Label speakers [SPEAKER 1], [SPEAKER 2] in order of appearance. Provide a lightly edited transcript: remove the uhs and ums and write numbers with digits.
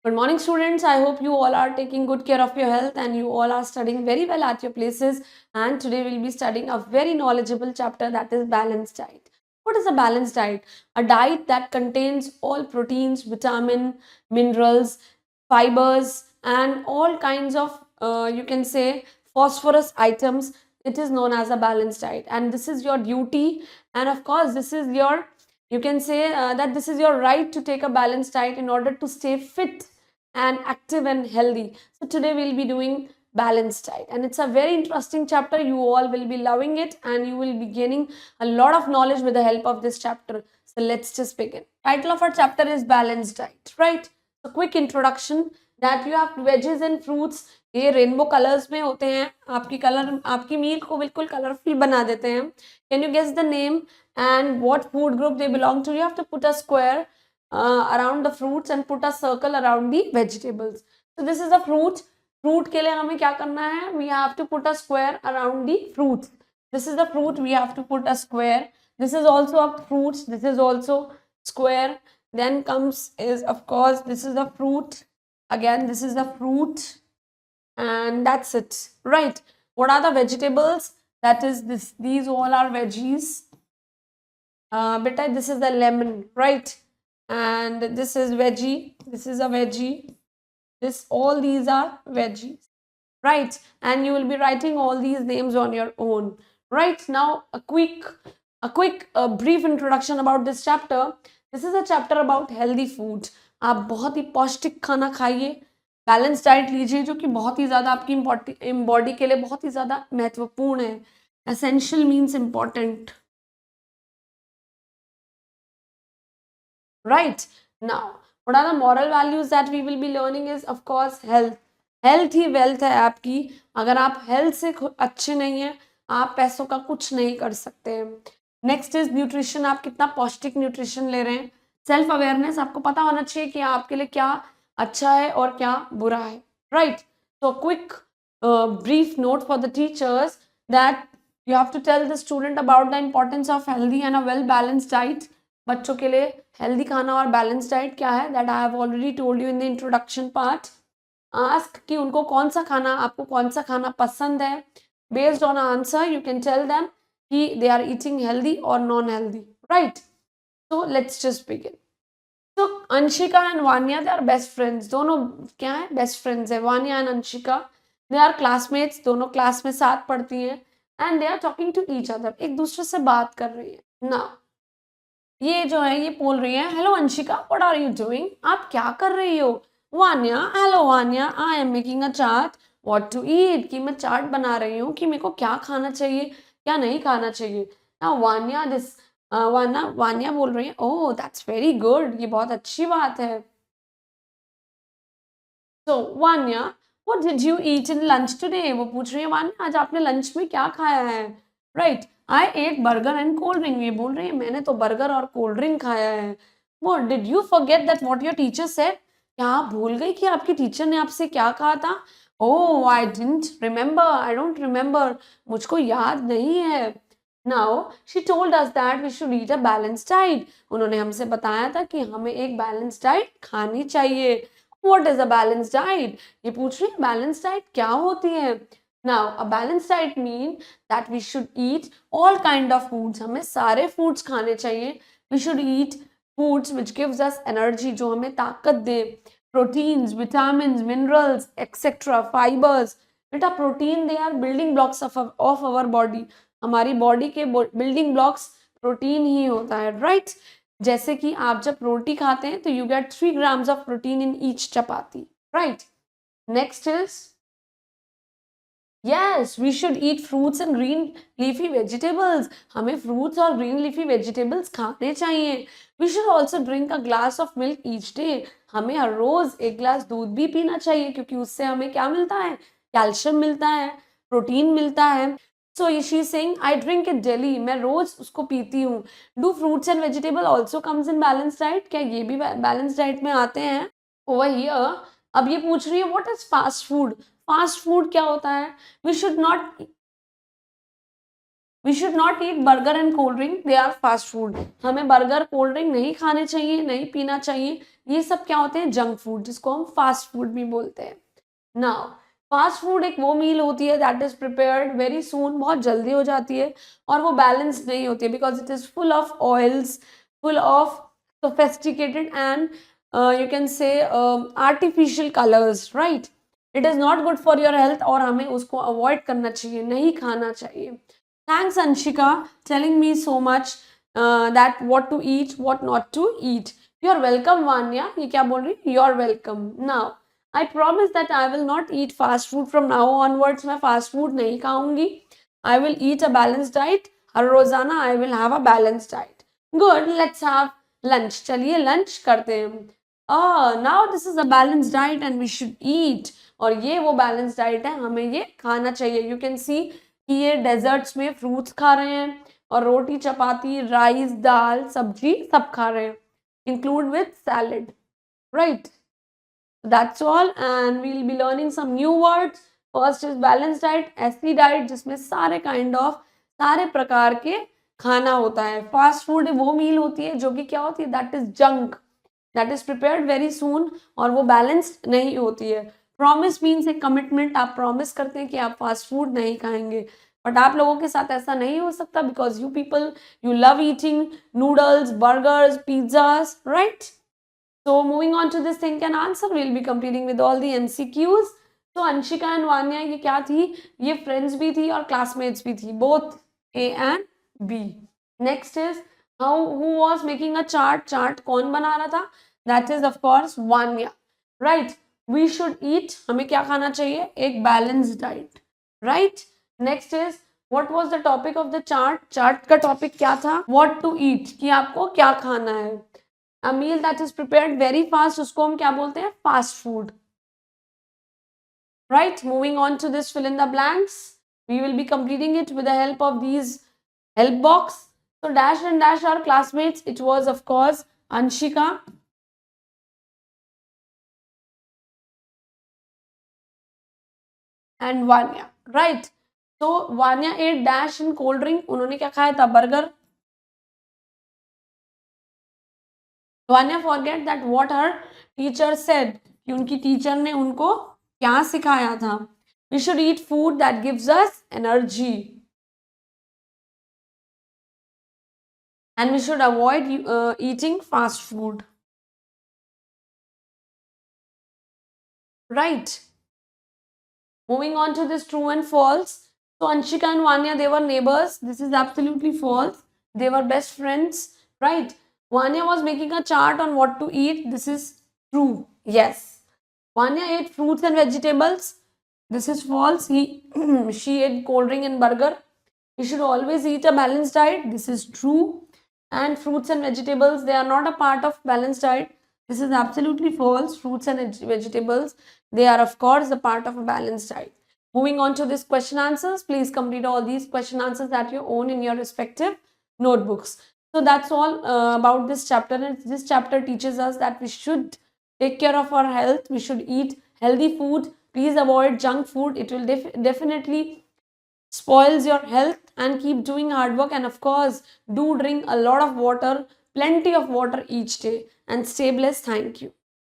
[SPEAKER 1] Good morning, students. I hope you all are taking good care of your health and you all are studying very well at your places. And today we'll be studying a very knowledgeable chapter, that is balanced diet. What is a balanced diet? A diet that contains all proteins, vitamin, minerals, fibers, and all kinds of, you can say, phosphorus items. It is known as a balanced diet. And this is your duty. And of course, this is your, you can say that this is your right to take a balanced diet in order to stay fit and active and healthy. So today we'll be doing balanced diet, and it's a very interesting chapter. You all will be loving it and you will be gaining a lot of knowledge with the help of this chapter. So let's just begin. Title of our chapter is balanced diet, right? So quick introduction that you have veggies and fruits. ये rainbow colours में होते हैं, आपकी मील को बिल्कुल colourful बना देते हैं. Can you guess the name and what food group they belong to? You have to put a square around the fruits and put a circle around the vegetables. So this is a fruit. Fruit के लिए हमें क्या करना है? We have to put a square around the fruit. This is the fruit. We have to put a square. This is also a fruit. This is also square. Then comes is, of course, this is the fruit. Again, this is the fruit, and that's it. Right. What are the vegetables? That is this. These all are veggies. Beta, this is the lemon, right? And this is veggie. This is a veggie. All these are veggies, right? And you will be writing all these names on your own. Right now, a quick brief introduction about this chapter. This is a chapter about healthy food. आप बहुत ही पौष्टिक खाना खाइए, balance diet लीजिए, जो कि बहुत ही ज़्यादा आपकी बॉडी के लिए बहुत ही ज़्यादा महत्वपूर्ण है. Essential means important. Right. Now, what are the moral values that we will be learning is, of course, health. Health he wealth है आपकी. अगर आप health से अच्छे नहीं हैं, आप पैसों का कुछ नहीं कर सकते हैं. Next is nutrition. आप कितना पौष्टिक न्यूट्रिशन ले रहे हैं. सेल्फ अवेयरनेस, आपको पता होना चाहिए कि आपके लिए क्या अच्छा है और क्या बुरा है. Right. So quick brief note for the teachers that you have to tell the student about the importance of healthy and a well balanced diet. बच्चों के लिए हेल्दी खाना और बैलेंस डाइट क्या है, that I have already told you in the introduction part. Ask कि उनको कौन सा खाना, आपको कौन सा खाना पसंद है. Based on answer you can tell them कि दे आर ईटिंग हेल्दी और non healthy. Right. So let's just begin. तो Anshika and Vaniya, they are best friends. दोनों क्या है, बेस्ट फ्रेंड्स है. Vaniya and Anshika, they are classmates. दोनों क्लास में साथ पढ़ती हैं and they are talking to each other. एक दूसरे से बात कर रही है. ना ये जो है ये बोल रही है, hello Anshika, what are you doing? आप क्या कर रही हो? Vanya, hello Vanya, I am making a chart what to eat. कि मैं चार्ट बना रही हूँ कि मेरे को क्या खाना चाहिए, क्या नहीं खाना चाहिए. ना वान्या बोल रही है, ओह दैट्स वेरी गुड, ये बहुत अच्छी बात है. So Vanya, what did you eat in lunch today? वो पूछ रही है, वान्या आज आपने लंच में क्या खाया है? Right. I ate burger and cold drink. ये बोल रही है, मैंने तो बर्गर और कोल्ड ड्रिंक खाया है. वो did you forget that what your teacher said? क्या आप भूल गई कि आपकी टीचर ने आपसे क्या कहा था? Oh I didn't remember, I don't remember, मुझको याद नहीं है. Now she told us that we should eat a balanced diet. उन्होंने हमसे बताया था कि हमें एक बैलेंस्ड डाइट खानी चाहिए. What is a balanced diet? ये पूछ रही है बैलेंस्ड डाइट क्या होती है. Now, a balanced diet mean that we should eat all kind of foods. हमें सारे foods खाने चाहिए. We should eat foods which gives us energy, जो हमें ताकत दे. Proteins, vitamins, minerals, etc. Fibers. बेटा protein they are building blocks of our body. हमारी body के building blocks protein ही होता है, right? जैसे कि आप जब रोटी खाते हैं तो you get 3 grams of protein in each chapati, right? Next is, yes, we should eat fruits and green leafy vegetables. हमें fruits और green leafy vegetables खाने चाहिए. We should also drink a glass of milk each day. हमें हर रोज एक glass दूध भी पीना चाहिए, क्योंकि उससे हमें क्या मिलता है? कैल्शियम मिलता है, प्रोटीन मिलता है. So she is saying I drink it daily. मैं रोज उसको पीती हूँ. Do fruits and vegetable also comes in balanced diet? क्या ये भी balanced diet में आते हैं? Over here, अब ये पूछ रही है what is fast food? Fast food क्या होता है? We should we should not eat burger and cold drink, they are fast food. हमें बर्गर कोल्ड ड्रिंक नहीं खाने चाहिए, नहीं पीना चाहिए. ये सब क्या होते हैं? जंक फूड, जिसको हम फास्ट फूड भी बोलते हैं. नाउ फास्ट फूड एक वो मील होती है that is prepared very soon, बहुत जल्दी हो जाती है, और वो बैलेंस्ड नहीं होती है because it is full of oils, full of sophisticated and you can say artificial colors, right? It is not good for your health और हमें उसको avoid करना चाहिए, नहीं खाना चाहिए. Thanks Anshika telling me so much that what to eat, what not to eat. You're welcome Vanya. ये क्या बोल रही? You're welcome. Now I promise that I will not eat fast food from now onwards. मैं fast food नहीं खाऊंगी. I will eat a balanced diet. हर रोजाना I will have a balanced diet. Good. Let's have lunch. चलिए lunch करते हैं. Now this is a balanced diet and we should eat. और ये वो balanced diet है, हमें ये खाना चाहिए. You can see कि ये डेजर्ट्स में फ्रूट्स खा रहे हैं और रोटी चपाती राइस दाल सब्जी सब खा रहे हैं, include with salad, right? That's all and we'll be learning some new words. First is balanced diet, ऐसी डाइट जिसमें सारे प्रकार के खाना होता है. फास्ट फूड वो मील होती है जो कि क्या होती है? That is junk, that is prepared very soon और वो बैलेंस्ड नहीं होती है. प्रॉमिस मीन्स एक कमिटमेंट, आप प्रॉमिस करते हैं कि आप फास्ट फूड नहीं खाएंगे, बट आप लोगों के साथ ऐसा नहीं हो सकता because you people you love eating noodles, burgers, pizzas, right? So moving on to this think and answer, we'll be completing with all the MCQs. So Anshika and Vanya ये क्या थी? ये friends भी थी और classmates भी थी, both A and B. Next is who was making a chart? Chart कौन बना रहा था? That is of course Vanya, right? We should eat, हमें क्या खाना चाहिए? एक balanced diet, right? Next is what was the topic of the chart? Chart का topic क्या था? What to eat, कि आपको क्या खाना है. A meal that is prepared very fast, उसको हम क्या बोलते हैं? Fast food. Right? Moving on to this fill in the blanks. We will be completing it with the help of these help box. So dash and dash are classmates. It was of course Anshika and Vanya. Right? So Vanya ate dash and cold drink. उन्होंने क्या खाया था? Burger. Vanya forget that what her teacher said, कि उनकी teacher ने उनको क्या सिखाया था? We should eat food that gives us energy and we should avoid eating fast food, right? Moving on to this true and false. So Anshika and Vanya, they were neighbors. This is absolutely false. They were best friends, right? Vanya was making a chart on what to eat. This is true. Yes. Vanya ate fruits and vegetables. This is false. She ate cold drink and burger. You should always eat a balanced diet. This is true. And fruits and vegetables, they are not a part of balanced diet. This is absolutely false. Fruits and vegetables, they are of course a part of a balanced diet. Moving on to this question answers, please complete all these question answers at your own in your respective notebooks. So that's all about this chapter, and this chapter teaches us that we should take care of our health. We should eat healthy food. Please avoid junk food. It will definitely spoils your health, and keep doing hard work, and of course do drink a lot of water, plenty of water each day, and stay blessed. Thank you.